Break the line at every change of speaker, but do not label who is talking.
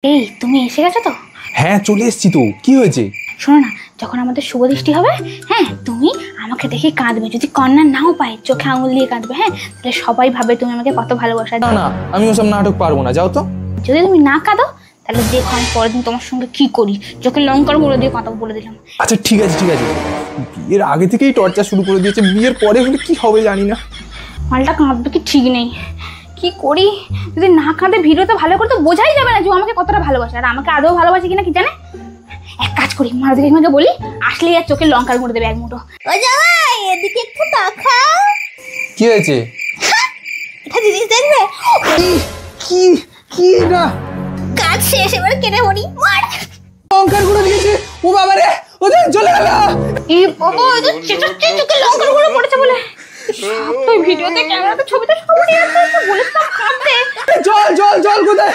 এই তুমি এসে গেছো তো?
হ্যাঁ চলে এসেছি তো, কি হয়েছে?
শোনো না, যখন আমাদের শুভ দৃষ্টি হবে, হ্যাঁ তুমি আমাকে দেখে কাঁদবে। যদি কন্যা নাও পায় চোখে আঙুল দিয়ে কাঁদবে, হ্যাঁ তাহলে সবাই ভাবে তুমি আমাকে কত ভালোবাসা।
না না, আমি ওসব নাটক পারবো না, যাও তো।
যদি তুমি না কাঁদো তাহলে দেখো আমি পরের দিন তোমার সঙ্গে কি করি। চোখে লঙ্কার গুঁড়ো দিয়ে কথা বলে দিলাম।
আচ্ছা ঠিক আছে ঠিক আছে, বিয়ের আগে থেকেই টর্চার শুরু করে দিয়েছে, বিয়ের পরে হলে কি হবে জানি না।
মালটা কাঁদবে কি ঠিক নেই, কি করি? যদি না কাঁদে ভিডিওতে ভালো করে তো বোঝাই যাবে না যে ও আমাকে কতটা ভালোবাসে, আর আমাকে আদৌ ভালোবাসে কিনা কি জানে। এক কাজ করি, মারুতি কাকিমাকে বলি, আসলেই আর চোখে লঙ্কার গুঁড়ো দেবে এক মুঠো।
ও জামাই এদিকে একটু তাকাও।
কি হয়েছে?
এটা জিনিস দেখবে?
কি কি না
কাজ শেষ, এবার কেটে পড়ি। মার।
লঙ্কার গুঁড়ো দিয়েছে, ও বাবা রে, ওদের চলে গেল।
এই বাবা, ওই যে চেঁচাচ্ছে চোখে লঙ্কার গুঁড়ো পড়েছে বলে। সব তো ভিডিওতে, ক্যামেরাতে, ছবিতে সব নিয়ে আসছে, বলেছিলাম কাঁদতে।
জল জল জল কোথায়?